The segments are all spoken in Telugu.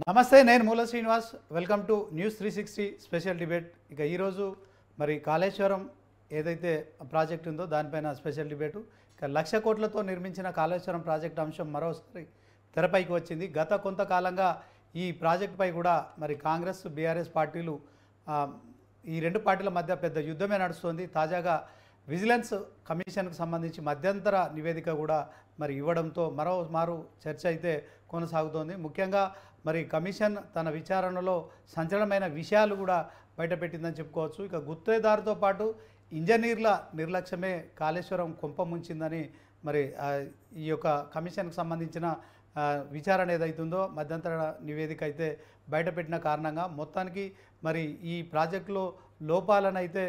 నమస్తే, నేను మూల Srinivas. Welcome to news 360 special debate. ఇక ఈరోజు మరి కాళేశ్వరం ఏదైతే ప్రాజెక్ట్ ఉందో దానిపైన స్పెషల్ డిబేటు. ఇక 1,00,000 కోట్లతో నిర్మించిన కాళేశ్వరం ప్రాజెక్ట్ అంశం మరోసారి తెరపైకి వచ్చింది. గత కొంతకాలంగా ఈ ప్రాజెక్టుపై కూడా మరి కాంగ్రెస్ బీఆర్ఎస్ పార్టీలు ఈ రెండు పార్టీల మధ్య పెద్ద యుద్ధమే నడుస్తుంది. తాజాగా విజిలెన్స్ కమిషన్కు సంబంధించి మధ్యంతర నివేదిక కూడా మరి ఇవ్వడంతో మరోమారు చర్చ అయితే కొనసాగుతోంది. ముఖ్యంగా మరి కమిషన్ తన విచారణలో సంచలనమైన విషయాలు కూడా బయటపెట్టిందని చెప్పుకోవచ్చు. ఇక గుత్తేదారుతో పాటు ఇంజనీర్ల నిర్లక్ష్యమే కాళేశ్వరం కొంపముంచిందని మరి ఈ యొక్క కమిషన్కు సంబంధించిన విచారణ ఏదైతుందో మధ్యంతర నివేదిక అయితే బయటపెట్టిన కారణంగా మొత్తానికి మరి ఈ ప్రాజెక్టులో లోపాలను అయితే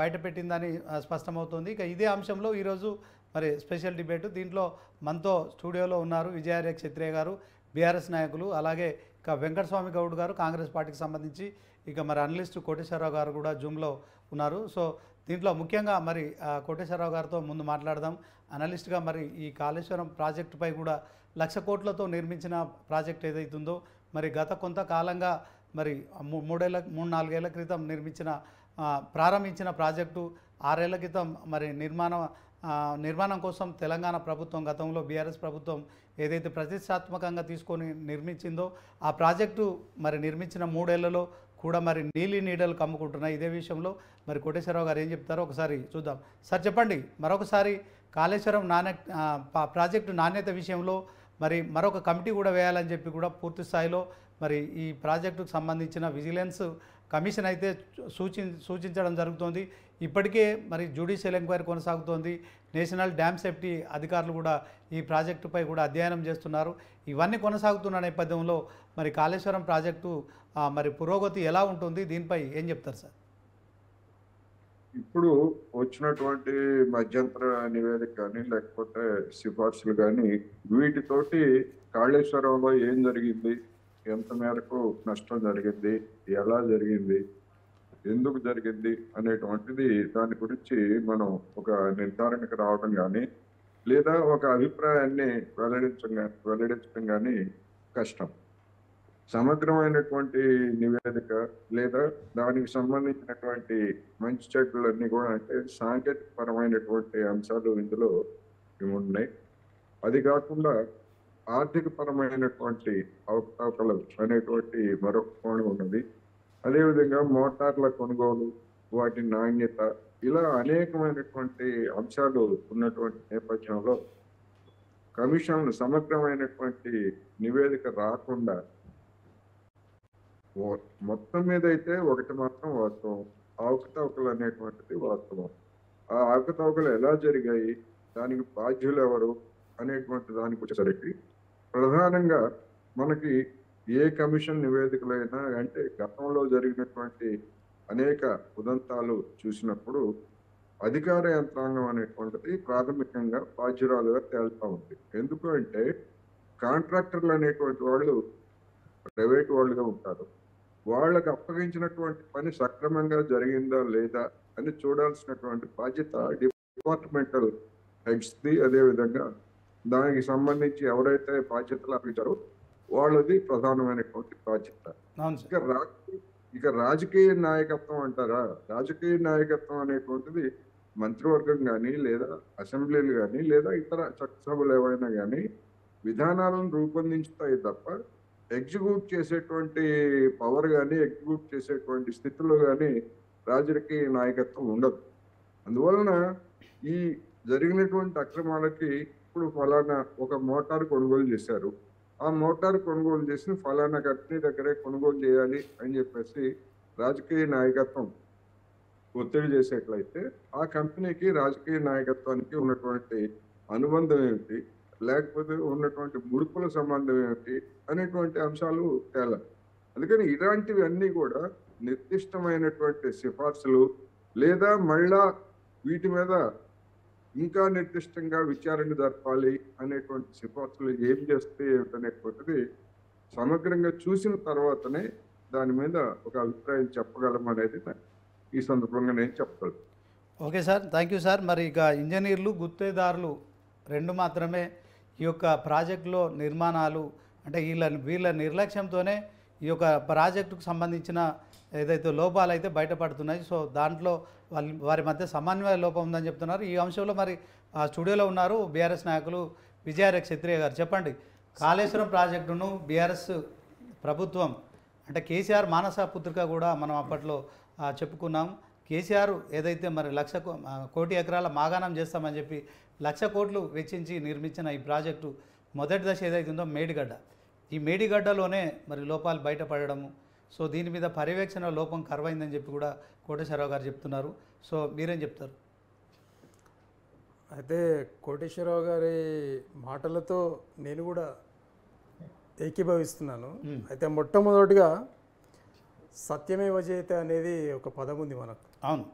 బయటపెట్టిందని స్పష్టమవుతుంది. ఇక ఇదే అంశంలో ఈరోజు మరి స్పెషల్ డిబేటు. దీంట్లో మనతో స్టూడియోలో ఉన్నారు విజయార్య క్షత్రియ గారు, బీఆర్ఎస్ నాయకులు, అలాగే ఇక వెంకటస్వామి గౌడ్ గారు కాంగ్రెస్ పార్టీకి సంబంధించి, ఇక మరి అనలిస్టు కోటేశ్వరరావు గారు కూడా జూమ్లో ఉన్నారు. సో దీంట్లో ముఖ్యంగా మరి కోటేశ్వరరావు గారితో ముందు మాట్లాడదాం. అనలిస్ట్గా మరి ఈ కాళేశ్వరం ప్రాజెక్టుపై కూడా 1,00,000 కోట్లతో నిర్మించిన ప్రాజెక్ట్ ఏదైతుందో మరి గత కొంతకాలంగా మరి 3-4 ఏళ్ల క్రితం ప్రారంభించిన ప్రాజెక్టు 6 ఏళ్ల క్రితం మరి నిర్మాణం కోసం తెలంగాణ ప్రభుత్వం గతంలో బీఆర్ఎస్ ప్రభుత్వం ఏదైతే ప్రతిష్టాత్మకంగా తీసుకొని నిర్మించిందో ఆ ప్రాజెక్టు మరి నిర్మించిన 3 ఏళ్లలో కూడా మరి నీడలు కమ్ముకుంటున్నాయి. ఇదే విషయంలో మరి కోటేశ్వరరావు గారు ఏం చెప్తారో ఒకసారి చూద్దాం. సార్ చెప్పండి, మరొకసారి కాళేశ్వరం ప్రాజెక్టు నాణ్యత విషయంలో మరి మరొక కమిటీ కూడా వేయాలని చెప్పి కూడా పూర్తి స్థాయిలో మరి ఈ ప్రాజెక్టుకు సంబంధించిన విజిలెన్స్ కమిషన్ అయితే సూచించడం జరుగుతోంది. ఇప్పటికే మరి జ్యుడిషియల్ ఎంక్వైరీ కొనసాగుతోంది. నేషనల్ డ్యామ్ సేఫ్టీ అధికారులు కూడా ఈ ప్రాజెక్టుపై కూడా అధ్యయనం చేస్తున్నారు. ఇవన్నీ కొనసాగుతున్న నేపథ్యంలో మరి కాళేశ్వరం ప్రాజెక్టు మరి పురోగతి ఎలా ఉంటుంది, దీనిపై ఏం చెప్తారు సార్? ఇప్పుడు వచ్చినటువంటి మధ్యంతర నివేదిక కానీ లేకపోతే సిఫార్సులు కానీ వీటితోటి కాళేశ్వరంలో ఏం జరిగింది, ఎంత మేరకు నష్టం జరిగింది, ఎలా జరిగింది, ఎందుకు జరిగింది అనేటువంటిది దాని గురించి మనం ఒక నిర్ధారణకు రావడం కానీ లేదా ఒక అభిప్రాయాన్ని వెల్లడించడం కానీ కష్టం. సమగ్రమైనటువంటి నివేదిక లేదా దానికి సంబంధించినటువంటి మంచి చెడులన్నీ కూడా అంటే సాంకేతిక పరమైనటువంటి అంశాలు ఇందులో ఉన్నాయి. అది కాకుండా ఆర్థిక పరమైనటువంటి అవకతవకలు అనేటువంటి మరొక కోణం ఉన్నది. అదేవిధంగా మోటార్ల కొనుగోలు, వాటి నాణ్యత, ఇలా అనేకమైనటువంటి అంశాలు ఉన్నటువంటి నేపథ్యంలో కమిషన్ సమగ్రమైనటువంటి నివేదిక రాకుండా మొత్తం మీద అయితే ఒకటి మాత్రం వాస్తవం, అవకతవకలు అనేటువంటిది వాస్తవం. ఆ అవకతవకలు ఎలా జరిగాయి, దానికి బాధ్యులు ఎవరు అనేటువంటి దానికి వచ్చేసరికి ప్రధానంగా మనకి ఏ కమిషన్ నివేదికలైనా అంటే గతంలో జరిగినటువంటి అనేక ఉదంతాలు చూసినప్పుడు అధికార యంత్రాంగం అనేటువంటిది ప్రాథమికంగా బాధ్యురాలుగా తేలుతా ఉంది. ఎందుకు అంటే కాంట్రాక్టర్లు అనేటువంటి వాళ్ళు ప్రైవేట్ వాళ్ళుగా ఉంటారు. వాళ్ళకు అప్పగించినటువంటి పని సక్రమంగా జరిగిందా లేదా అని చూడాల్సినటువంటి బాధ్యత డిపార్ట్మెంటల్ హెడ్స్ది, అదేవిధంగా దానికి సంబంధించి ఎవరైతే బాధ్యతలు అప్పగించారో వాళ్ళది ప్రధానమైనటువంటి బాధ్యత. ఇక రాజకీయ నాయకత్వం అంటారా, రాజకీయ నాయకత్వం అనేటువంటిది మంత్రివర్గం కానీ లేదా అసెంబ్లీలు కానీ లేదా ఇతర చట్టసభలు ఏవైనా కానీ విధానాలను రూపొందించుతాయి తప్ప ఎగ్జిక్యూట్ చేసేటువంటి పవర్ కానీ ఎగ్జిక్యూట్ చేసేటువంటి స్థితిలో కానీ రాజకీయ నాయకత్వం ఉండదు. అందువలన ఈ జరిగినటువంటి అక్రమాలకి ఇప్పుడు ఫలానా ఒక మోటార్ కొనుగోలు చేశారు, ఆ మోటార్ కొనుగోలు చేసి ఫలానా కంపెనీ దగ్గరే కొనుగోలు చేయాలి అని చెప్పేసి రాజకీయ నాయకత్వం ఒత్తిడి చేసేట్లయితే ఆ కంపెనీకి రాజకీయ నాయకత్వానికి ఉన్నటువంటి అనుబంధం ఏమిటి, లేకపోతే ఉన్నటువంటి ముడుపుల సంబంధం ఏమిటి అనేటువంటి అంశాలు తేలాలి. అందుకని ఇలాంటివి అన్నీ కూడా నిర్దిష్టమైనటువంటి సిఫార్సులు లేదా మళ్ళా వీటి మీద ఇంకా నిర్దిష్టంగా విచారణ జరపాలి అనేటువంటి సిఫార్సులు ఏం చేస్తే ఏమిటనేటువంటిది సమగ్రంగా చూసిన తర్వాతనే దాని మీద ఒక అభిప్రాయం చెప్పగలం అనేది ఈ సందర్భంగా నేను చెప్పగలను. Okay sir, thank you sir. మరి ఇక ఇంజనీర్లు, గుత్తేదారులు రెండు మాత్రమే ఈ యొక్క ప్రాజెక్టులో నిర్మాణాలు అంటే వీళ్ళ నిర్లక్ష్యంతోనే ఈ యొక్క ప్రాజెక్టుకు సంబంధించిన ఏదైతే లోపాలు అయితే బయటపడుతున్నాయి. సో దాంట్లో వారి మధ్య సమన్వయ లోపం ఉందని చెప్తున్నారు. ఈ అంశంలో మరి ఆ స్టూడియోలో ఉన్నారు బీఆర్ఎస్ నాయకులు విజయారెడ్డి క్షత్రియ గారు. చెప్పండి, కాళేశ్వరం ప్రాజెక్టును బీఆర్ఎస్ ప్రభుత్వం అంటే కేసీఆర్ మానస పుత్రిక కూడా మనం అప్పట్లో చెప్పుకున్నాం. కేసీఆర్ ఏదైతే మరి 1,00,00,000 కోటి ఎకరాల మాగాణం చేస్తామని చెప్పి 1,00,00,000 కోట్లు వెచ్చించి నిర్మించిన ఈ ప్రాజెక్టు మొదటి దశ ఏదైతే ఉందో మేడిగడ్డ, ఈ మేడిగడ్డలోనే మరి లోపాలు బయటపడము. సో దీని మీద పర్యవేక్షణ లోపం కరువైందని చెప్పి కూడా కోటేశ్వరరావు గారు చెప్తున్నారు. సో మీరేం చెప్తారు? అయితే కోటేశ్వరరావు గారి మాటలతో నేను కూడా ఏకీభవిస్తున్నాను. అయితే మొట్టమొదటిగా సత్యమేవ జయతే అనేది ఒక పదం ఉంది మనకు. అవును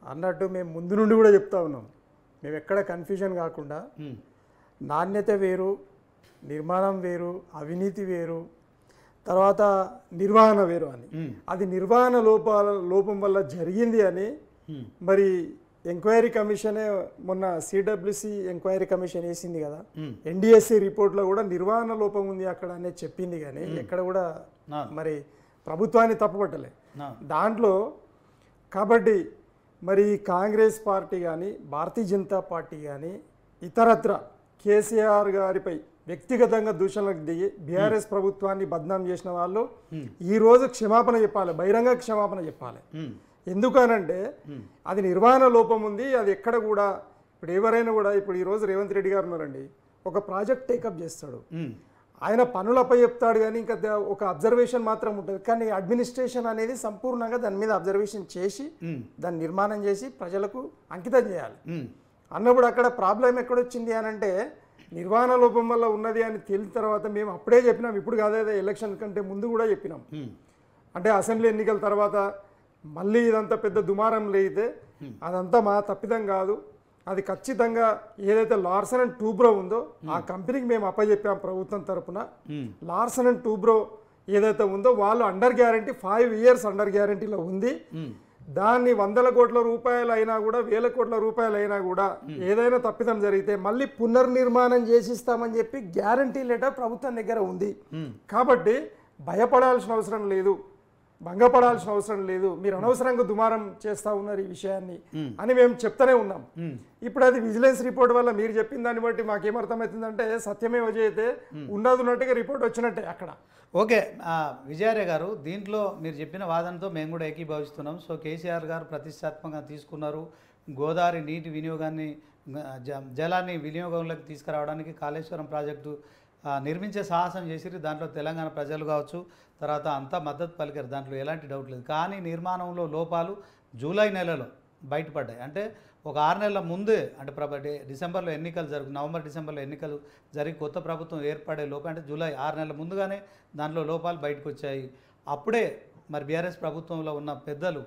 అన్నట్టు మేము ముందు నుండి కూడా చెప్తా ఉన్నాం, మేము ఎక్కడ కన్ఫ్యూజన్ కాకుండా నాణ్యత వేరు, నిర్మాణం వేరు, అవినీతి వేరు, తర్వాత నిర్వహణ వేరు అని. అది నిర్వహణ లోపం వల్ల జరిగింది అని మరి ఎంక్వైరీ కమిషనే మొన్న సిడబ్ల్యూసి ఎంక్వైరీ కమిషన్ వేసింది కదా, ఎన్డిఎస్సి రిపోర్ట్లో కూడా నిర్వహణ లోపం ఉంది అక్కడ అనేది చెప్పింది. కానీ ఎక్కడ కూడా మరి ప్రభుత్వాన్ని తప్పుపట్టలే దాంట్లో. కాబట్టి మరి కాంగ్రెస్ పార్టీ కానీ భారతీయ జనతా పార్టీ కానీ ఇతరత్ర కేసీఆర్ గారిపై వ్యక్తిగతంగా దూషణలకు దిగి బీఆర్ఎస్ ప్రభుత్వాన్ని బద్నాం చేసిన వాళ్ళు ఈరోజు క్షమాపణ చెప్పాలి, బహిరంగ క్షమాపణ చెప్పాలి. ఎందుకనంటే అది నిర్వహణ లోపం ఉంది. అది ఎక్కడ కూడా ఇప్పుడు ఎవరైనా కూడా ఇప్పుడు ఈరోజు రేవంత్ రెడ్డి గారు ఉన్నారండి, ఒక ప్రాజెక్ట్ టేకప్ చేస్తాడు, ఆయన పనులపై చెప్తాడు కానీ ఇంకా ఒక అబ్జర్వేషన్ మాత్రం ఉంటుంది. కానీ అడ్మినిస్ట్రేషన్ అనేది సంపూర్ణంగా దాని మీద అబ్జర్వేషన్ చేసి దాన్ని నిర్మాణం చేసి ప్రజలకు అంకితం చేయాలి అన్నప్పుడు అక్కడ ప్రాబ్లం ఎక్కడొచ్చింది అని అంటే నిర్వహణ లోపం వల్ల ఉన్నది అని తెలిసిన తర్వాత మేము అప్పుడే చెప్పినాం. ఇప్పుడు కాదే ఎలక్షన్ కంటే ముందు కూడా చెప్పినాం. అంటే అసెంబ్లీ ఎన్నికల తర్వాత మళ్ళీ ఇదంతా పెద్ద దుమారం లేతే అదంతా మా తప్పిదం కాదు, అది ఖచ్చితంగా ఏదైతే లార్సన్ అండ్ టూబ్రో ఉందో ఆ కంపెనీకి మేము అప్పచెప్పాం ప్రభుత్వం తరఫున. లార్సన్ అండ్ టూబ్రో ఏదైతే ఉందో వాళ్ళు అండర్ గ్యారంటీ 5 years అండర్ గ్యారంటీలో ఉంది. దాన్ని 100 కోట్ల రూపాయలు అయినా కూడా 1000 కోట్ల రూపాయలు అయినా కూడా ఏదైనా తప్పిదం జరిగితే మళ్ళీ పునర్నిర్మాణం చేసిస్తామని చెప్పి గ్యారంటీ లెటర్ ప్రభుత్వం దగ్గర ఉంది. కాబట్టి భయపడాల్సిన అవసరం లేదు, భంగపడాల్సిన అవసరం లేదు, మీరు అనవసరంగా దుమారం చేస్తూ ఉన్నారు ఈ విషయాన్ని అని మేము చెప్తూనే ఉన్నాం. ఇప్పుడు అది విజిలెన్స్ రిపోర్ట్ వల్ల మీరు చెప్పిన దాన్ని బట్టి మాకేమర్థమవుతుందంటే సత్యమేవ జయతే ఉన్నట్టుగా రిపోర్ట్ వచ్చినట్టే అక్కడ. ఓకే విజయారే గారు, దీంట్లో మీరు చెప్పిన వాదనతో మేము కూడా ఏకీభవిస్తున్నాం. సో కేసీఆర్ గారు ప్రతిష్టాత్మకంగా తీసుకున్నారు. గోదావరి నీటి వినియోగాన్ని జలాన్ని వినియోగంలోకి తీసుకురావడానికి కాళేశ్వరం ప్రాజెక్టు నిర్మించే సాహసం చేసిరు. దాంట్లో తెలంగాణ ప్రజలు కావచ్చు తర్వాత అంతా మద్దతు పలికారు, దాంట్లో ఎలాంటి డౌట్ లేదు. కానీ నిర్మాణంలో లోపాలు జూలై నెలలో బయటపడ్డాయి. అంటే ఒక 6 నెలల ముందే అంటే డిసెంబర్లో ఎన్నికలు నవంబర్ డిసెంబర్లో ఎన్నికలు జరిగి కొత్త ప్రభుత్వం ఏర్పడే లోపల అంటే జూలై 6 నెలల ముందుగానే దాంట్లో లోపాలు బయటకు వచ్చాయి. అప్పుడే మరి బీఆర్ఎస్ ప్రభుత్వంలో ఉన్న పెద్దలు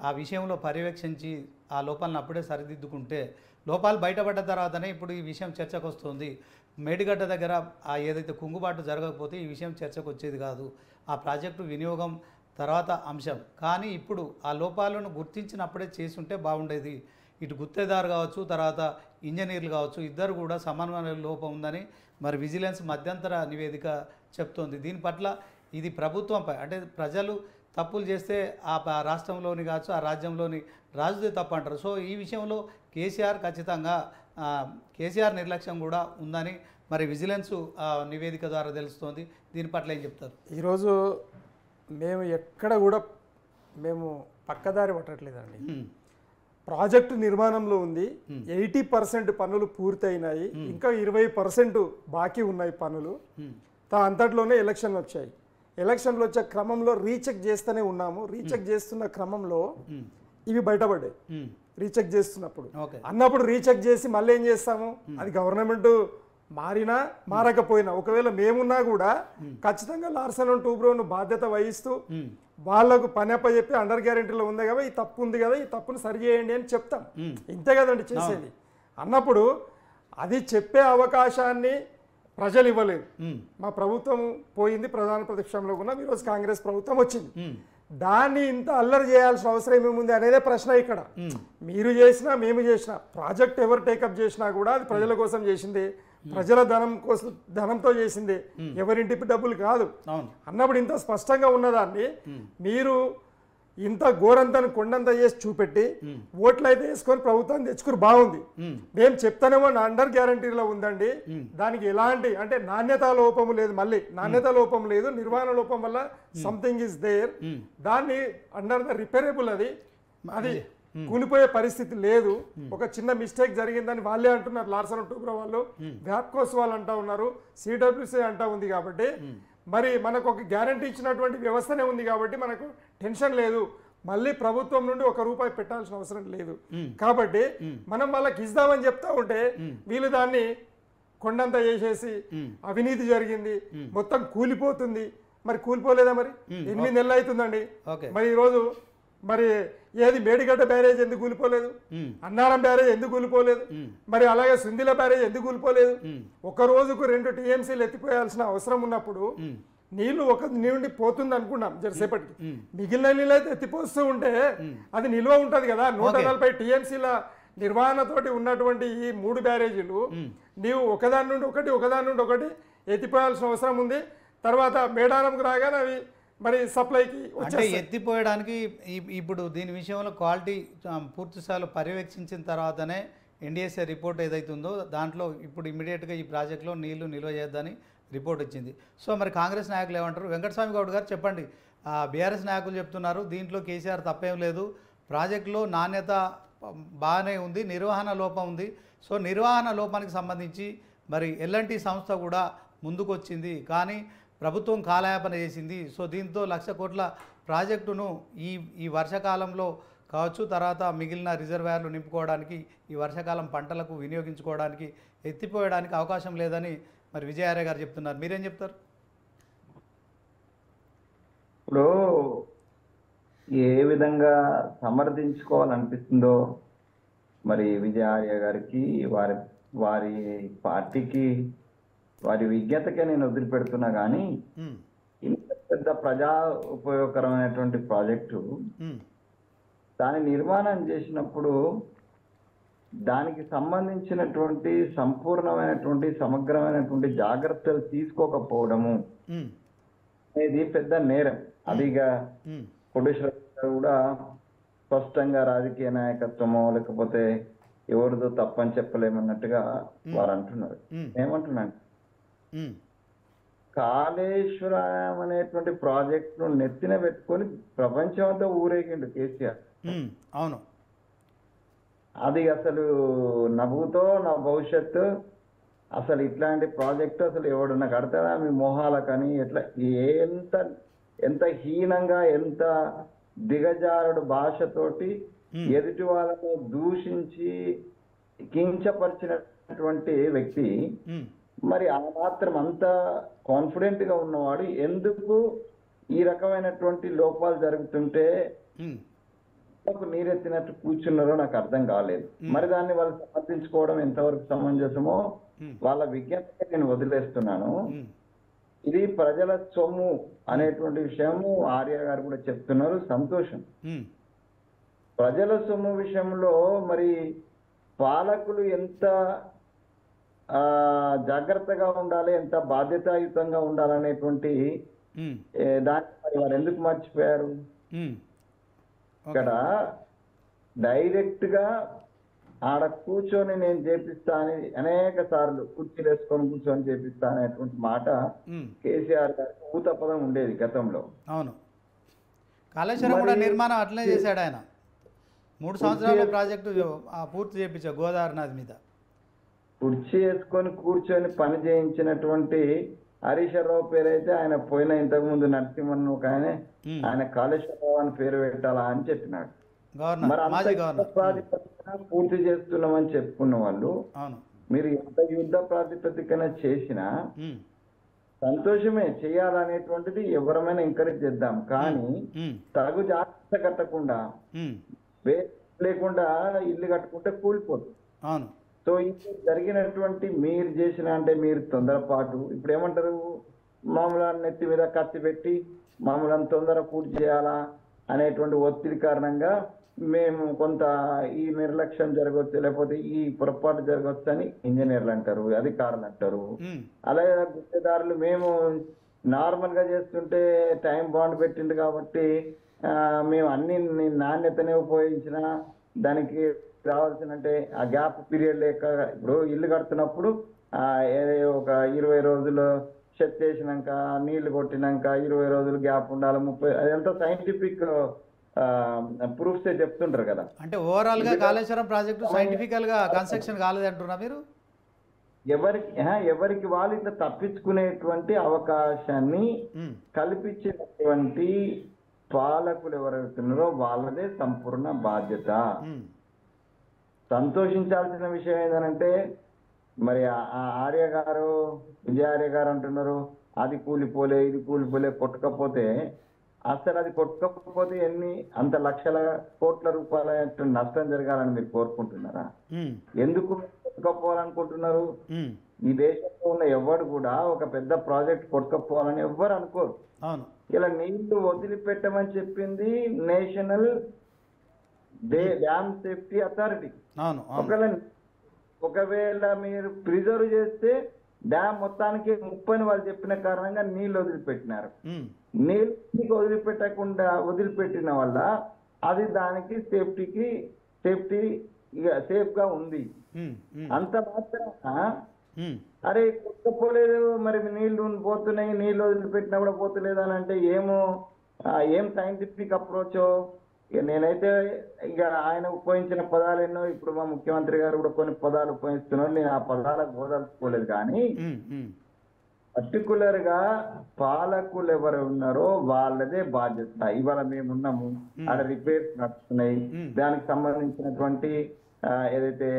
ఆ విషయంలో పర్యవేక్షించి ఆ లోపాలను అప్పుడే సరిదిద్దుకుంటే లోపాలు బయటపడ్డ తర్వాతనే ఇప్పుడు ఈ విషయం చర్చకు వస్తుంది. మేడిగడ్డ దగ్గర ఏదైతే కుంగుబాటు జరగకపోతే ఈ విషయం చర్చకు వచ్చేది కాదు, ఆ ప్రాజెక్టు వినియోగం తర్వాత అంశం. కానీ ఇప్పుడు ఆ లోపాలను గుర్తించినప్పుడే చేసి ఉంటే బాగుండేది. ఇటు గుత్తేదారు కావచ్చు తర్వాత ఇంజనీర్లు కావచ్చు ఇద్దరు కూడా సమన్వయ లోపం ఉందని మరి విజిలెన్స్ మధ్యంతర నివేదిక చెప్తోంది. దీని పట్ల ఇది ప్రభుత్వంపై అంటే ప్రజలు తప్పులు చేస్తే ఆ రాష్ట్రంలోని కావచ్చు ఆ రాజ్యంలోని రాజుదే తప్పు అంటారు. సో ఈ విషయంలో కేసీఆర్ ఖచ్చితంగా కేసీఆర్ నిర్లక్ష్యం కూడా ఉందని మరి విజిలెన్స్ నివేదిక ద్వారా తెలుస్తోంది. దీని పట్ల ఏం చెప్తారు? ఈరోజు మేము ఎక్కడ కూడా మేము పక్కదారి పట్టట్లేదండి. ప్రాజెక్టు నిర్మాణంలో ఉంది, 80% పనులు పూర్తయినాయి, ఇంకా 20% బాకీ ఉన్నాయి పనులు. అంతట్లోనే ఎలక్షన్లు వచ్చాయి. ఎలక్షన్లు వచ్చే క్రమంలో రీచెక్ చేస్తూనే ఉన్నాము. రీచెక్ చేస్తున్న క్రమంలో ఇవి బయటపడ్డాయి. రీచెక్ చేస్తున్నప్పుడు అన్నప్పుడు రీచెక్ చేసి మళ్ళీ ఏం చేస్తాము, అది గవర్నమెంట్ మారినా మారకపోయినా ఒకవేళ మేమున్నా కూడా ఖచ్చితంగా లార్సన్ అండ్ టూబ్రోను బాధ్యత వహిస్తూ వాళ్ళకు పని అప్పచెప్పి అండర్ గ్యారెంటీలో ఉంది కదా, ఈ తప్పు ఉంది కదా, ఈ తప్పును సరి చేయండి అని చెప్తాం. ఇంతే కదండి చేసేది. అన్నప్పుడు అది చెప్పే అవకాశాన్ని ప్రజలు ఇవ్వలేదు. మా ప్రభుత్వం పోయింది, ప్రధాన ప్రతిపక్షంలో కూడా ఈరోజు కాంగ్రెస్ ప్రభుత్వం వచ్చింది. దాన్ని ఇంత అల్లరి చేయాల్సిన అవసరం ఏముంది అనేదే ప్రశ్న ఇక్కడ. మీరు చేసినా మేము చేసినా ప్రాజెక్ట్ ఎవరు టేకప్ చేసినా కూడా అది ప్రజల కోసం చేసింది, ప్రజల ధనం కోసం ధనంతో చేసిందే, ఎవరింటి డబ్బులు కాదు అవును అన్నప్పుడు ఇంత స్పష్టంగా ఉన్నదాన్ని మీరు ఇంత ఘోరంతను కొండంత చేసి చూపెట్టి ఓట్లు అయితే వేసుకొని ప్రభుత్వాన్ని తెచ్చుకుని బాగుంది. మేము చెప్తానేమో నా అండర్ గ్యారంటీలో ఉందండి, దానికి ఎలాంటి అంటే నాణ్యత లోపము లేదు, మళ్ళీ నాణ్యత లోపం లేదు, నిర్వహణ లోపం వల్ల సంథింగ్ ఈస్ దేర్, దాన్ని అండర్ ద రిపేరబుల్, అది కూలిపోయే పరిస్థితి లేదు. ఒక చిన్న మిస్టేక్ జరిగిందని వాళ్ళే అంటున్నారు, లార్సన్ టూబ్రో వాళ్ళు, వ్యాప్కోస్ వాళ్ళు అంటా ఉన్నారు, సిడబ్ల్యూసీ అంటా ఉంది. కాబట్టి మరి మనకు ఒక గ్యారంటీ ఇచ్చినటువంటి వ్యవస్థనే ఉంది కాబట్టి మనకు టెన్షన్ లేదు, మళ్ళీ ప్రభుత్వం నుండి ₹1 పెట్టాల్సిన అవసరం లేదు. కాబట్టి మనం వాళ్ళకి ఇద్దామని చెప్తా ఉంటే వీళ్ళు దాన్ని కొండంత చేసేసి అవినీతి జరిగింది, మొత్తం కూలిపోతుంది. మరి కూలిపోలేదా? మరి 8 నెలలు అవుతుందండి. మరి ఈరోజు మరి ఏది మేడిగడ్డ బ్యారేజ్ ఎందుకు కూలిపోలేదు, అన్నారం బ్యారేజ్ ఎందుకు కూలిపోలేదు, మరి అలాగే సుందిల బ్యారేజ్ ఎందుకు కూలిపోలేదు? ఒక రోజుకు 2 TMCలు ఎత్తిపోయాల్సిన అవసరం ఉన్నప్పుడు నీళ్లు ఒక నుండి పోతుంది అనుకున్నాం జరసేపటికి, మిగిలిన నీళ్ళు అయితే ఎత్తిపోస్తూ ఉంటే అది నిల్వ ఉంటది కదా. 140 TMCల నిర్వహణతోటి ఉన్నటువంటి ఈ 3 బ్యారేజీలు నీవు ఒకదాని నుండి ఒకటి ఎత్తిపోయాల్సిన అవసరం ఉంది. తర్వాత మేడారంకు రాగానే అవి మరి సప్లైకి అంటే ఎత్తిపోయడానికి ఇప్పుడు దీని విషయంలో క్వాలిటీ పూర్తి స్థాయిలో పర్యవేక్షించిన తర్వాతనే NDSA రిపోర్ట్ ఏదైతుందో దాంట్లో ఇప్పుడు ఇమీడియట్గా ఈ ప్రాజెక్టులో నీళ్లు నిల్వ చేద్దని రిపోర్ట్ వచ్చింది. సో మరి కాంగ్రెస్ నాయకులు ఏమంటారు? వెంకటస్వామి గౌడ్ గారు చెప్పండి. బీఆర్ఎస్ నాయకులు చెప్తున్నారు దీంట్లో కేసీఆర్ తప్పేం లేదు, ప్రాజెక్టులో నాణ్యత బాగానే ఉంది, నిర్వహణ లోపం ఉంది. సో నిర్వహణ లోపానికి సంబంధించి మరి L&T సంస్థ కూడా ముందుకొచ్చింది, కానీ ప్రభుత్వం కాలయాపన చేసింది. సో దీంతో 1,00,000 కోట్ల ప్రాజెక్టును ఈ వర్షాకాలంలో కావచ్చు, తర్వాత మిగిలిన రిజర్వాయర్లు నింపుకోవడానికి, ఈ వర్షాకాలం పంటలకు వినియోగించుకోవడానికి ఎత్తిపోయడానికి అవకాశం లేదని మరి విజయార్య గారు చెప్తున్నారు. మీరేం చెప్తారు? ఇప్పుడు ఏ విధంగా సమర్థించుకోవాలనిపిస్తుందో మరి విజయార్య గారికి, వారి పార్టీకి, వారి విజ్ఞతకే నేను వదిలిపెడుతున్నా. కానీ ఇంత పెద్ద ప్రజా ఉపయోగకరమైనటువంటి ప్రాజెక్టు దాని నిర్మాణం చేసినప్పుడు దానికి సంబంధించినటువంటి సంపూర్ణమైనటువంటి సమగ్రమైనటువంటి జాగ్రత్తలు తీసుకోకపోవడము అనేది పెద్ద నేరం. అదిగా కోటేశ్వర గారు కూడా స్పష్టంగా రాజకీయ నాయకత్వమో లేకపోతే ఎవరిదో తప్పని చెప్పలేమన్నట్టుగా వారు అంటున్నారు. ఏమంటున్నాను, కాళేశ్వరం అనేటువంటి ప్రాజెక్ట్ ను నెత్తిన పెట్టుకొని ప్రపంచం అంతా ఊరేగిండు కేసీఆర్. అవును, అది అసలు నవ్వుతో నా భవిష్యత్తు, అసలు ఇట్లాంటి ప్రాజెక్టు అసలు ఎవడన్నా కడతాడా మీ మొహాలకని, ఎట్లా ఎంత హీనంగా, ఎంత దిగజారుడు భాషతోటి ఎదుటి వాళ్ళను దూషించి కించపరిచినటువంటి వ్యక్తి మరి ఆ మాత్రం అంత కాన్ఫిడెంట్ గా ఉన్నవాడు ఎందుకు ఈ రకమైనటువంటి లోపాలు జరుగుతుంటే నీరెత్తినట్టు కూర్చున్నారో నాకు అర్థం కాలేదు. మరి దాన్ని వాళ్ళు సమర్థించుకోవడం ఎంతవరకు సమంజసమో వాళ్ళ విజ్ఞతగా నేను వదిలేస్తున్నాను. ఇది ప్రజల సొమ్ము అనేటువంటి విషయము ఆర్య గారు కూడా చెప్తున్నారు, సంతోషం. ప్రజల సొమ్ము విషయంలో మరి పాలకులు ఎంత జాగ్రత్తగా ఉండాలి, ఎంత బాధ్యతాయుతంగా ఉండాలనేటువంటి దాన్ని మరి వారు ఎందుకు మర్చిపోయారు? ఇక్కడ డైరెక్ట్ గా ఆడ కూర్చొని నేను చేపిస్తా అని అనేక సార్లు కుర్చీలు వేసుకొని కూర్చొని చేపిస్తా అనేటువంటి మాట కేసీఆర్ గారికి ఊత పదం ఉండేది గతంలో. అవును, కాళేశ్వరం కూడా నిర్మాణం అట్లనే చేశాడు ఆయన. 3 సంవత్సరాల ప్రాజెక్టు పూర్తి చేయించారు గోదావరి నది మీద. కుర్చీ వేసుకొని కూర్చొని పని చేయించినటువంటి హరీశ్వరరావు పేరైతే ఆయన పోయిన ఇంతకు ముందు నరసింహన్ ఒక ఆయన కాళేశ్వరరావు అని పేరు పెట్టాలా అని చెప్పినాడు. మరి అంత ప్రాతిపదికన పూర్తి చేస్తున్నామని చెప్పుకున్న వాళ్ళు మీరు ఎంత యుద్ధ ప్రాతిపదికన చేసినా సంతోషమే, చేయాలనేటువంటిది ఎవరమైనా ఎంకరేజ్ చేద్దాం. కానీ తగు జాగ్రత్త కట్టకుండా లేకుండా ఇల్లు కట్టుకుంటే కూలిపోతుంది. సో ఇప్పుడు జరిగినటువంటి మీరు చేసిన అంటే మీరు తొందరపాటు, ఇప్పుడు ఏమంటారు, మామూలు నెత్తి మీద కత్తి పెట్టి మామూలు తొందర పూర్తి చేయాలా అనేటువంటి ఒత్తిడి కారణంగా మేము కొంత ఈ నిర్లక్ష్యం జరగవచ్చు, లేకపోతే ఈ పొరపాటు జరగవచ్చు అని ఇంజనీర్లు అంటారు, అధికారులు అంటారు. ఉమ్, అలాగే గుత్తేదారులు మేము నార్మల్ గా చేస్తుంటే టైం బాండ్ పెట్టిండు కాబట్టి మేము అన్ని నాణ్యతనే ఉపయోగించిన దానికి రావాల్సినంటే ఆ గ్యాప్ పీరియడ్ లేక ఇప్పుడు ఇల్లు కడుతున్నప్పుడు ఒక 20 రోజులు షెడ్ చేసినాక నీళ్లు కొట్టినాక 20 రోజులు గ్యాప్ ఉండాలి, 30, అదంతా సైంటిఫిక్ ప్రూఫ్స్ చెప్తుంటారు కదా. అంటే ఓవరాల్ గా కాళేశ్వరం ప్రాజెక్టు సైంటిఫికల్ గా కన్స్ట్రక్షన్ కాలేదంటున్నా మీరు? ఎవరికి వాళ్ళు ఇట్లా తప్పించుకునేటువంటి అవకాశాన్ని ఉమ్, కల్పించినటువంటి పాలకులు ఎవరైతున్నారో వాళ్ళదే సంపూర్ణ బాధ్యత. ఉమ్, సంతోషించాల్సిన విషయం ఏంటంటే మరి ఆర్య గారు, విజయ ఆర్య గారు అంటున్నారు అది కూలిపోలే ఇది కూలిపోలే, కొట్టకపోతే అసలు అది కొట్టకపోతే అంత లక్షల కోట్ల రూపాయల నష్టం జరగాలని మీరు కోరుకుంటున్నారా? ఉమ్, ఎందుకు కొట్టుకపోవాలనుకుంటున్నారు? ఉమ్, ఈ దేశంలో ఉన్న ఎవరు కూడా ఒక పెద్ద ప్రాజెక్ట్ కొట్టుకపోవాలని ఎవ్వరు అనుకోరు. అవును. ఇలా నీళ్లు వదిలిపెట్టమని చెప్పింది నేషనల్ డ్యామ్ సేఫ్టీ అథారిటీ. అవును, అవును. ఒకవేళ మీరు ప్రిజర్వ్ చేస్తే డ్యామ్ మొత్తానికి 30 వాళ్ళు చెప్పిన కారణంగా నీళ్లు వదిలిపెట్టినారు. ఉమ్, నీళ్ళు వదిలిపెట్టిన వల్ల అది దానికి సేఫ్ గా ఉంది. ఉమ్, ఉమ్, అంత మాత్రాన ఉమ్, అరే కొట్టపోలేదు మరి నీళ్లు పోతున్నాయి, నీళ్లు వదిలిపెట్టినా కూడా పోతలేదు అని అంటే ఏం సైంటిఫిక్ అప్రోచో. నేనైతే ఇక ఆయన ఉపయోగించిన పదాలు ఎన్నో, ఇప్పుడు మా ముఖ్యమంత్రి గారు కూడా కొన్ని పదాలు ఉపయోగిస్తున్నారు, నేను ఆ పదాలకు బోదలుచుకోలేదు. కానీ ఉమ్, ఉమ్, పర్టికులర్ గా పాలకులు ఎవరు ఉన్నారో వాళ్ళదే బాధ్యత. ఇవాళ మేమున్నాము, ఆడ రిపేర్స్ నడుస్తున్నాయి, దానికి సంబంధించినటువంటి ఏదైతే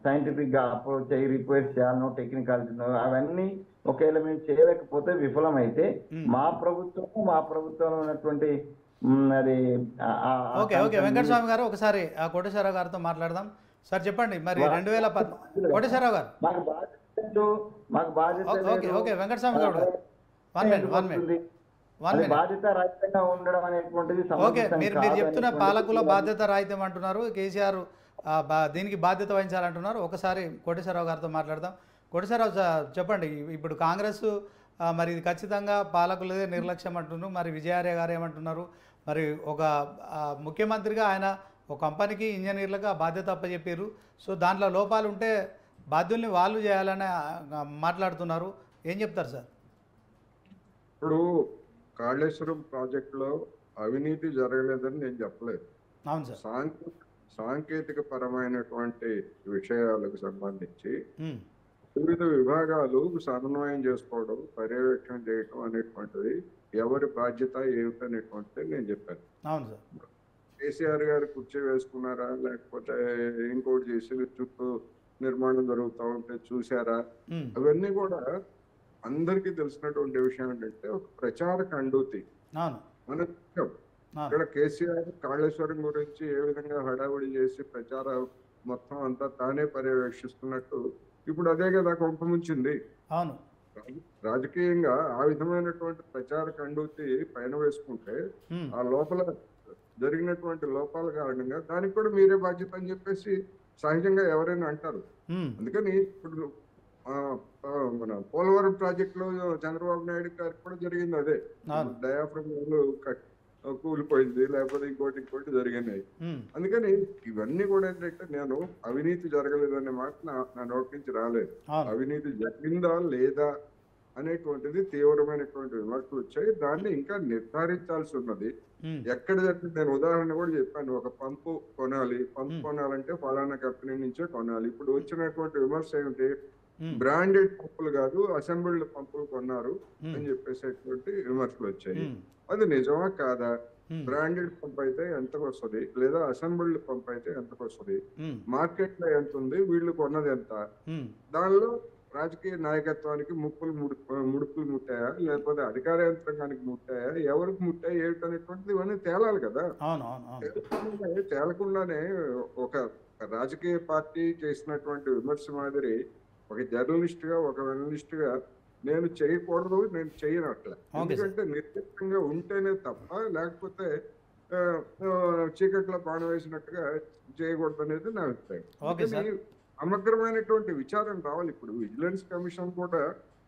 సైంటిఫిక్ గా అప్రోచ్ అయ్యి రిపేర్స్ చేయాలనో టెక్నికాలిటీనో అవన్నీ ఒకవేళ మేము చేయలేకపోతే విఫలమైతే మా ప్రభుత్వంలో ఉన్నటువంటి అది ఓకే ఓకే వెంకటస్వామి గారు ఒకసారి ఆ కోటేశ్వరరావు గారితో మాట్లాడదాం. సార్ చెప్పండి, మరి 2010 కోటేశ్వరరావు గారు మాకు బాధ్యత ఓకే ఓకే వెంకటస్వామి గారు వన్ మినిట్ బాధ్యత రాహిత్యంగా ఉండడం అనేటువంటిది ఓకే. మీరు చెప్తున్న పాలకుల బాధ్యత రాహిత్యం అంటున్నారు, కేసీఆర్ దీనికి బాధ్యత వహించాలంటున్నారు. ఒకసారి కోటేశ్వరరావు గారితో మాట్లాడదాం. కోటేశ్వరరావు చెప్పండి, ఇప్పుడు కాంగ్రెస్ మరి ఇది ఖచ్చితంగా పాలకులదే నిర్లక్ష్యం అంటున్నారు, మరి విజయార్య గారు ఏమంటున్నారు? మరి ఒక ముఖ్యమంత్రిగా ఆయన ఒక కంపెనీకి ఇంజనీర్లకు ఆ బాధ్యత అప్పచెప్పారు. సో దాంట్లో లోపాలు ఉంటే బాధ్యుల్ని వాళ్ళు చేయాలని మాట్లాడుతున్నారు. ఏం చెప్తారు సార్? ఇప్పుడు కాళేశ్వరం ప్రాజెక్టులో అవినీతి జరగలేదని నేను చెప్పలేదు. అవును సార్. సాంకేతిక పరమైనటువంటి విషయాలకు సంబంధించి వివిధ విభాగాలు సమన్వయం చేసుకోవడం, పర్యవేక్షణ చేయడం అనేటువంటిది ఎవరి బాధ్యత ఏమిటనేటువంటిది నేను చెప్పాను. అవును సార్. కేసీఆర్ గారు కుర్చీ వేసుకున్నారా, లేకపోతే ఇంకోటి చేసి చుట్టూ నిర్మాణం జరుగుతూ ఉంటే చూసారా? అవన్నీ కూడా అందరికీ తెలిసినటువంటి విషయం ఏంటంటే ఒక ప్రచార కండూతి. మనం ఇక్కడ కేసీఆర్ కాళేశ్వరం గురించి ఏ విధంగా హడావుడి చేసి ప్రచార మొత్తం అంతా తానే పర్యవేక్షిస్తున్నట్టు ఇప్పుడు అదే కదా కొంపముంచింది. అవును, రాజకీయంగా ఆ విధమైనటువంటి ప్రచార కండూతి పైన వేసుకుంటే ఆ లోపల జరిగినటువంటి లోపాల కారణంగా దానికి కూడా మీరే బాధ్యత అని చెప్పేసి సహజంగా ఎవరైనా అంటారు. అందుకని ఇప్పుడు మన పోలవరం ప్రాజెక్ట్ లో చంద్రబాబు నాయుడు గారికి కూడా జరిగింది అదే. డయాఫ్రమ్ కూలిపోయింది, లేకపోతే ఇంకోటి జరిగినాయి. అందుకని ఇవన్నీ కూడా ఏంటంటే నేను అవినీతి జరగలేదనే మాట నా నోటి నుంచి రాలేదు. అవినీతి జరిగిందా లేదా అనేటువంటిది తీవ్రమైనటువంటి విమర్శలు వచ్చాయి. దాన్ని ఇంకా నిర్ధారించాల్సి ఉన్నది. ఎక్కడ జరిగింది నేను ఉదాహరణ కూడా చెప్పాను. ఒక పంపు కొనాలంటే ఫలానా కంపెనీ నుంచే కొనాలి. ఇప్పుడు వచ్చినటువంటి విమర్శ ఏమిటి? బ్రాండెడ్ పంపులు కాదు, అసెంబ్ల్డ్ పంపులు కొన్నారు అని చెప్పేసేటువంటి విమర్శలు వచ్చాయి. అది నిజమా కాదా? బ్రాండెడ్ పంప్ అయితే ఎంతకు వస్తుంది, లేదా అసెంబ్ల్డ్ పంప్ అయితే ఎంతకు వస్తుంది, మార్కెట్ లో ఎంత ఉంది, వీళ్ళు కొన్నది ఎంత, దానిలో రాజకీయ నాయకత్వానికి ముడుపులు ముట్టాయా, లేకపోతే అధికార యంత్రాంగానికి ముట్టాయా, ఎవరికి ముట్టాయి ఏమిటనేటువంటిది ఇవన్నీ తేలాలి కదా. తేలకుండానే ఒక రాజకీయ పార్టీ చేసినటువంటి విమర్శ మాదిరి ఒక జర్నలిస్ట్ గా, ఒక జర్నలిస్ట్ గా నేను చేయకూడదు, నేను చేయను అట్లా. ఎందుకంటే నిర్దిష్టంగా ఉంటేనే తప్ప, లేకపోతే చీకట్లో బాణ వేసినట్టుగా చేయకూడదు అనేది నా అభిప్రాయం. Okay sir. అందుకని సమగ్రమైనటువంటి విచారణ రావాలి. ఇప్పుడు విజిలెన్స్ కమిషన్ కూడా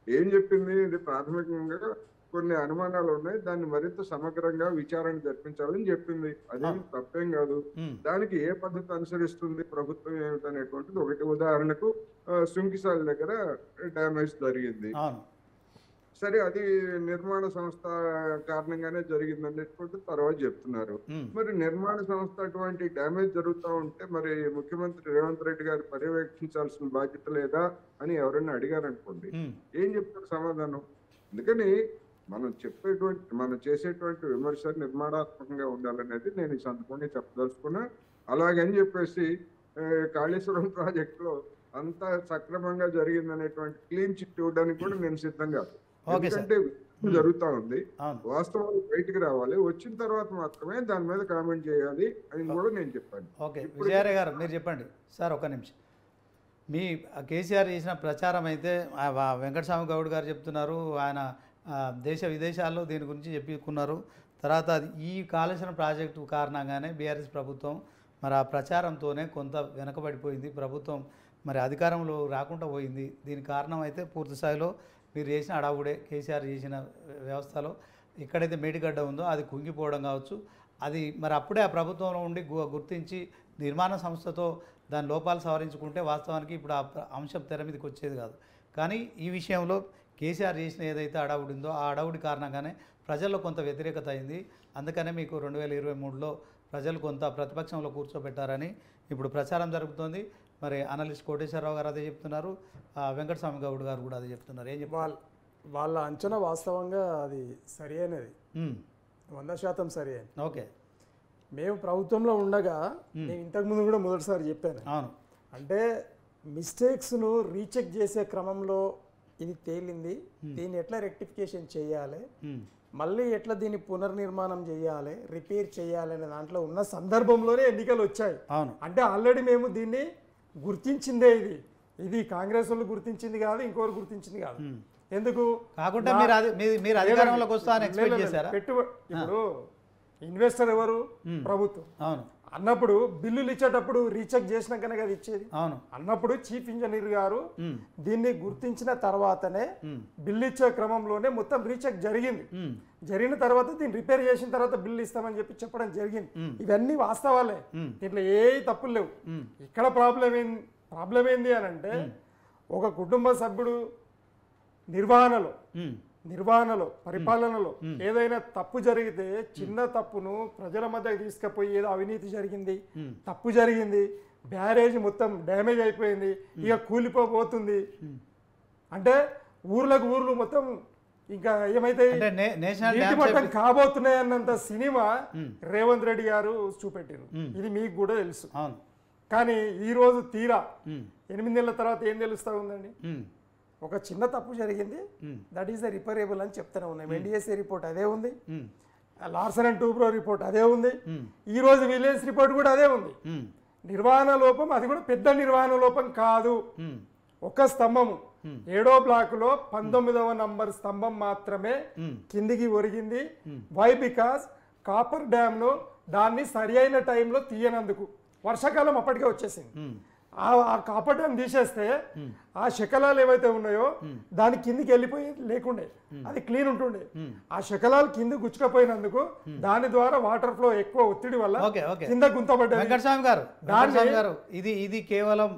ఏం చెప్పింది, ఇది ప్రాథమికంగా కొన్ని అనుమానాలు ఉన్నాయి, దాన్ని మరింత సమగ్రంగా విచారణ జరిపించాలని చెప్పింది. అదేం తప్పేం కాదు. దానికి ఏ పద్ధతి అనుసరిస్తుంది ప్రభుత్వం ఏమిటనేటువంటిది ఒకటి. ఉదాహరణకు సుంకిసాల దగ్గర డ్యామేజ్ జరిగింది, సరే అది నిర్మాణ సంస్థ కారణంగానే జరిగింది అనేటువంటి తర్వాత చెప్తున్నారు. మరి నిర్మాణ సంస్థ అటువంటి డ్యామేజ్ జరుగుతూ ఉంటే మరి ముఖ్యమంత్రి రేవంత్ రెడ్డి గారు పర్యవేక్షించాల్సిన బాధ్యత లేదా అని ఎవరైనా అడిగారు అనుకోండి, ఏం చెప్తారు సమాధానం? అందుకని మనం చేసేటువంటి విమర్శ నిర్మాణాత్మకంగా ఉండాలనేది నేను ఈ సందర్భంగా చెప్పదలుచుకున్నా. అలాగని చెప్పేసి కాళేశ్వరం ప్రాజెక్టులో అంతా సక్రమంగా జరిగిందనేటువంటి క్లీన్ చిట్ ఇవ్వడానికి కూడా నేను సిద్ధంగా. ఎందుకంటే జరుగుతా ఉంది, వాస్తవాలు బయటికి రావాలి, వచ్చిన తర్వాత మాత్రమే దాని మీద కామెంట్ చేయాలి అని కూడా నేను చెప్పాను. ఓకే విజయారాయ్ గారు మీరు చెప్పండి సార్. ఒక నిమిషం. మీ కేసీఆర్ చేసిన ప్రచారం అయితే వెంకటస్వామి గౌడ్ గారు చెప్తున్నారు, ఆయన దేశ విదేశాల్లో దీని గురించి చెప్పుకున్నారు. తర్వాత ఈ కాళేశ్వరం ప్రాజెక్టు కారణంగానే బీఆర్ఎస్ ప్రభుత్వం మరి ఆ ప్రచారంతోనే కొంత వెనకబడిపోయింది, ప్రభుత్వం మరి అధికారంలో రాకుండా పోయింది. దీనికి కారణం అయితే పూర్తి స్థాయిలో మీరు చేసిన అడావుడే, కేసీఆర్ చేసిన వ్యవస్థలో ఎక్కడైతే మేడిగడ్డ ఉందో అది కుంగిపోవడం కావచ్చు. అది మరి అప్పుడే ఆ ప్రభుత్వంలో ఉండి గుర్తించి నిర్మాణ సంస్థతో దాని లోపాలు సవరించుకుంటే వాస్తవానికి ఇప్పుడు ఆ అంశం తెర మీదకి వచ్చేది కాదు. కానీ ఈ విషయంలో కేసీఆర్ చేసిన ఏదైతే అడావుడి ఉందో ఆ అడావుడి కారణంగానే ప్రజల్లో కొంత వ్యతిరేకత అయింది. అందుకనే మీకు 2023లో ప్రజలు కొంత ప్రతిపక్షంలో కూర్చోబెట్టారని ఇప్పుడు ప్రచారం జరుగుతోంది. మరి అనలిస్ట్ కోటేశ్వరరావు గారు అదే చెప్తున్నారు, వెంకటస్వామి గౌడ్ గారు కూడా అదే చెప్తున్నారు. ఏం చెప్పాలి? వాళ్ళ అంచనా వాస్తవంగా అది సరి అయినది, 100% సరి అయినది. ఓకే, మేము ప్రభుత్వంలో ఉండగా నేను ఇంతకుముందు కూడా మొదటిసారి చెప్పాను. అవును, అంటే మిస్టేక్స్ను రీచెక్ చేసే క్రమంలో ఇది తేలింది, దీన్ని ఎట్లా రెక్టిఫికేషన్ చేయాలి, మళ్ళీ ఎట్లా దీన్ని పునర్నిర్మాణం చేయాలి, రిపేర్ చేయాలి అనే దాంట్లో ఉన్న సందర్భంలోనే ఎన్నికలు వచ్చాయి. అంటే ఆల్రెడీ మేము దీన్ని గుర్తించిందే, ఇది కాంగ్రెస్ వాళ్ళు గుర్తించింది కాదు, ఇంకోరు గుర్తించింది కాదు. ఎందుకు కాకుండా మీరు అధికారంలోకి వస్తారని ఎక్స్పెక్ట్ చేశారా? ఇప్పుడు ఇన్వెస్టర్ ఎవరు? ప్రభుత్వం. అవును అన్నప్పుడు బిల్లులు ఇచ్చేటప్పుడు రీచెక్ చేసినాకనే కదా ఇచ్చేది. అవును అన్నప్పుడు చీఫ్ ఇంజనీర్ గారు దీన్ని గుర్తించిన తర్వాతనే బిల్లు ఇచ్చే క్రమంలోనే మొత్తం రీచెక్ జరిగింది. జరిగిన తర్వాత దీన్ని రిపేర్ చేసిన తర్వాత బిల్లు ఇస్తామని చెప్పడం జరిగింది. ఇవన్నీ వాస్తవాలే, దీంట్లో ఏ తప్పులు లేవు. ఇక్కడ ప్రాబ్లం ఏంది అని అంటే ఒక కుటుంబ సభ్యుడు నిర్వహణలో పరిపాలనలో ఏదైనా తప్పు జరిగితే చిన్న తప్పును ప్రజల మధ్యకి తీసుకుపోయి ఏదో అవినీతి జరిగింది, తప్పు జరిగింది, బ్యారేజ్ మొత్తం డ్యామేజ్ అయిపోయింది, ఇక కూలిపోతుంది అంటే ఊర్లు మొత్తం ఇంకా ఏమైతే నీటి మట్టం కాబోతున్నాయి అన్నంత సినిమా రేవంత్ రెడ్డి గారు చూపెట్టారు. ఇది మీకు కూడా తెలుసు. కానీ ఈ రోజు తీరా 8 నెలల తర్వాత ఏం తెలుస్తా ఉందండి? ఒక చిన్న తప్పు జరిగింది, దట్ ఈస్ ద రిపేరబుల్ అని చెప్తూనే ఉన్నాయి. ఎన్డీఎస్ఏ రిపోర్ట్ అదే ఉంది, లార్సన్ అండ్ టూబ్రో రిపోర్ట్ అదే ఉంది, ఈ రోజు విజిలెన్స్ రిపోర్ట్ కూడా అదే ఉంది. నిర్వహణ లోపం, అది కూడా పెద్ద నిర్వహణ లోపం కాదు. ఒక స్తంభము 7వ బ్లాకులో 19వ నంబర్ స్తంభం మాత్రమే కిందికి ఒరిగింది. వై? బికాస్ కాపర్ డ్యామ్ లో దాన్ని సరి అయిన టైంలో తీయనందుకు వర్షాకాలం అప్పటికే వచ్చేసింది. ఆ కాపర్ డ్యామ్ తీసేస్తే ఆ శకలాలు ఏవైతే ఉన్నాయో దాని కిందికి వెళ్ళిపోయి లేకుండే, అది క్లీన్ ఉంటుండే. ఆ శకలాలు కింద గుచ్చుకపోయినందుకు దాని ద్వారా వాటర్ ఫ్లో ఎక్కువ ఒత్తిడి వల్ల కింద గుంతపడ్డది. వెంకటస్వామి గారు ఇది కేవలం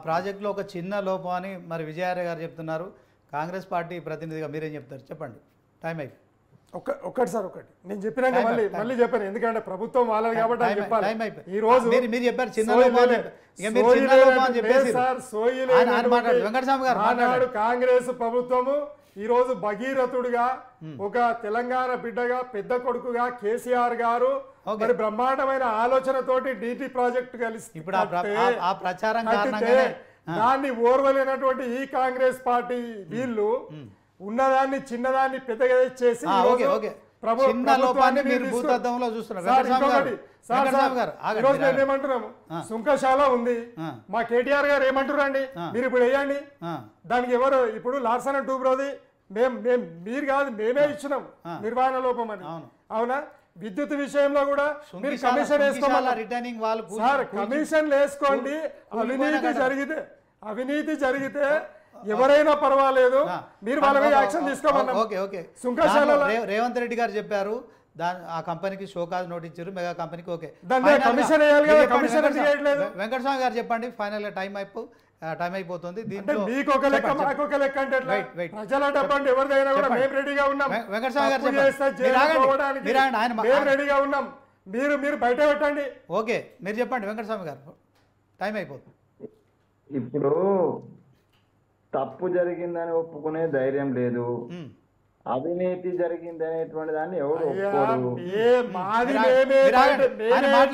ప్రాజెక్టులో ఒక చిన్న లోపం అని మరి విజయారాయ్ గారు చెప్తున్నారు. కాంగ్రెస్ పార్టీ ప్రతినిధిగా మీరేం చెప్తారు? చెప్పండి, టైం అయిపోయింది. ఒకటి నేను చెప్పినాక మళ్ళీ చెప్పాను, ఎందుకంటే ప్రభుత్వం వాళ్ళది కాబట్టి చెప్పాలి. ఈ రోజు మీరు చెప్పారు చిన్న లోపం. కాంగ్రెస్ ప్రభుత్వము ఈ రోజు భగీరథుడిగా, ఒక తెలంగాణ బిడ్డగా, పెద్ద కొడుకుగా కేసీఆర్ గారు మరి బ్రహ్మాండమైన ఆలోచనతోటి DT ప్రాజెక్టు కలిసి దాన్ని ఓర్వలేనటువంటి ఈ కాంగ్రెస్ పార్టీ వీళ్ళు ఉన్నదాన్ని చిన్నదాన్ని పెద్దగా చేసి ఏమంటున్నాము, సుంకశాల ఉంది, మా కేటీఆర్ గారు ఏమంటారు అండి, మీరు ఇప్పుడు వేయండి. దానికి ఎవరు ఇప్పుడు లార్సన్ అండ్ టూబ్రోది మీరు కాదు, మేమే ఇచ్చినాం నిర్వహణ లోపం అని. అవునా? విద్యుత్ విషయంలో కూడా మీరు కమిషన్ వేసుకోమన్నా రిటర్నింగ్ వాళ్ళు సార్ కమిషన్లు వేసుకోండి. అవినీతి జరిగితే ఎవరైనా పర్వాలేదు, మీరు వాళ్ళ మీద యాక్షన్ తీసుకోమన్నా. ఓకే సుంకశాల రేవంత్ రెడ్డి గారు చెప్పారు, ఆ కంపెనీకి షోకాజ్ నోట్ ఇచ్చారు, మెగా కంపెనీకి. ఓకే కమిషన్ వేయాలి కదా, కమిషన్ వెంకటస్వామి గారు చెప్పండి, ఫైనల్ గా టైం అయిపోతుంది. దీంట్లో మీకు ఒక లెక్క మాకు ఒక లెక్క అంటే ప్రజల డబ్బండి ఎవరిదైనా కూడా మేము రెడీగా ఉన్నాం. వెంకటస్వామి గారు మేము రెడీగా ఉన్నాం, మీరు బయట పెట్టండి. ఓకే మీరు చెప్పండి వెంకటస్వామి గారు, టైం అయిపోతుంది. ఇప్పుడు తప్పు జరిగిందని ఒప్పుకునే ధైర్యం లేదు, అవినీతి జరిగింది అనేటువంటి దాన్ని ఎవరు ఒప్పుకోరు.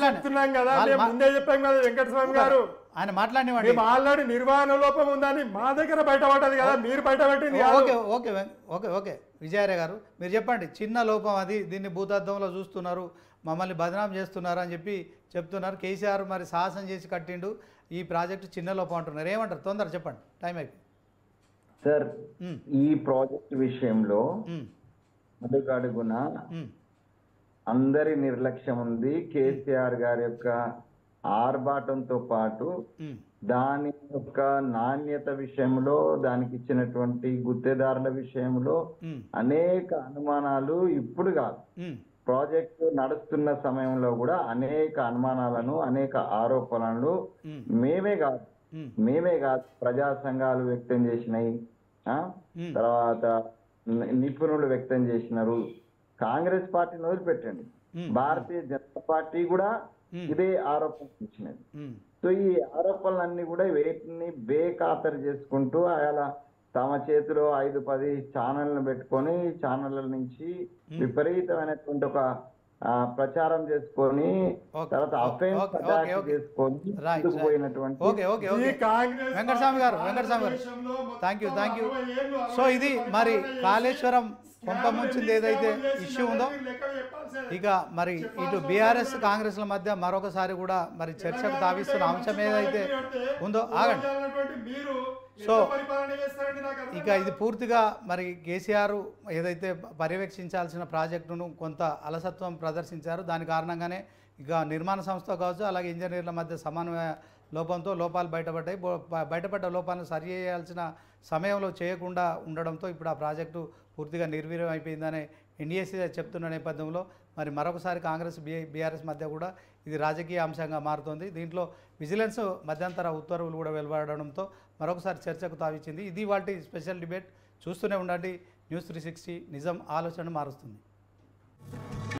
చెప్తున్నాం కదా, ముందే చెప్పాం కదా వెంకటస్వామి గారు, ఆయన మాట్లాడినవాడి ఆల్రెడీ నిర్వహణ లోపం ఉందని మా దగ్గర బయటపడ్డది కదా, మీరు బయట పెట్టింది. ఓకే విజయారే గారు మీరు చెప్పండి, చిన్న లోపం అది, దీన్ని భూతద్దంలో చూస్తున్నారు, మమ్మల్ని బదనాం చేస్తున్నారు అని చెప్తున్నారు. కేసీఆర్ మరి సాహసం చేసి కట్టిండు, ఈ ప్రాజెక్టు చిన్న లోపం అంటున్నారు, ఏమంటారు? తొందర చెప్పండి, టైం అయిపోయింది. సార్ ఈ ప్రాజెక్ట్ విషయంలో అడుగడుగున అందరి నిర్లక్ష్యం ఉంది. కేసీఆర్ గారి యొక్క ఆర్భాటంతో పాటు దాని యొక్క నాణ్యత విషయంలో, దానికి ఇచ్చినటువంటి గుత్తేదారుల విషయంలో అనేక అనుమానాలు, ఇప్పుడు కాదు ప్రాజెక్టు నడుస్తున్న సమయంలో కూడా అనేక అనుమానాలను, అనేక ఆరోపణలు మేమే కాదు ప్రజా సంఘాలు వ్యక్తం చేసినాయి, తర్వాత నిపుణులు వ్యక్తం చేసినారు. కాంగ్రెస్ పార్టీని వదిలిపెట్టండి, భారతీయ జనతా పార్టీ కూడా ఇదే ఆరోపణ ఇచ్చినది. సో ఈ ఆరోపణలన్నీ కూడా వేటిని బేఖాతరు చేసుకుంటూ అలా తమ చేతిలో 5-10 ఛానళ్లను పెట్టుకొని ఛానళ్ల నుంచి విపరీతమైనటువంటి ఒక ప్రచారం చేసుకొని తర్వాత అఫెన్స్ అటాక్ చేసుకొని పోయినటువంటి వెంకటస్వామి గారు థ్యాంక్ యూ. సో ఇది మరి కాళేశ్వరం కొంప ముంచింది ఏదైతే ఇష్యూ ఉందో, ఇక మరి ఇటు బీఆర్ఎస్ కాంగ్రెస్ల మధ్య మరొకసారి కూడా మరి చర్చకు తావిస్తున్న అంశం ఏదైతే ఉందో, ఆగండి. సో ఇక ఇది పూర్తిగా మరి కేసీఆర్ ఏదైతే పర్యవేక్షించాల్సిన ప్రాజెక్టును కొంత అలసత్వం ప్రదర్శించారు, దాని కారణంగానే ఇక నిర్మాణ సంస్థ కావచ్చు, అలాగే ఇంజనీర్ల మధ్య సమన్వయ లోపంతో లోపాలు బయటపడ్డ లోపాలను సరి చేయాల్సిన సమయంలో చేయకుండా ఉండడంతో ఇప్పుడు ఆ ప్రాజెక్టు పూర్తిగా నిర్వీర్యం అయిపోయిందనే ఎన్డీఏసీ చెప్తున్న నేపథ్యంలో మరి మరొకసారి కాంగ్రెస్ బీఆర్ఎస్ మధ్య కూడా ఇది రాజకీయ అంశంగా మారుతోంది. దీంట్లో విజిలెన్స్ మధ్యంతర ఉత్తర్వులు కూడా వెలువడడంతో మరొకసారి చర్చకు తావిచ్చింది. ఇది వాటి స్పెషల్ డిబేట్. చూస్తూనే ఉండండి న్యూస్ 360, నిజం ఆలోచన మారుస్తుంది.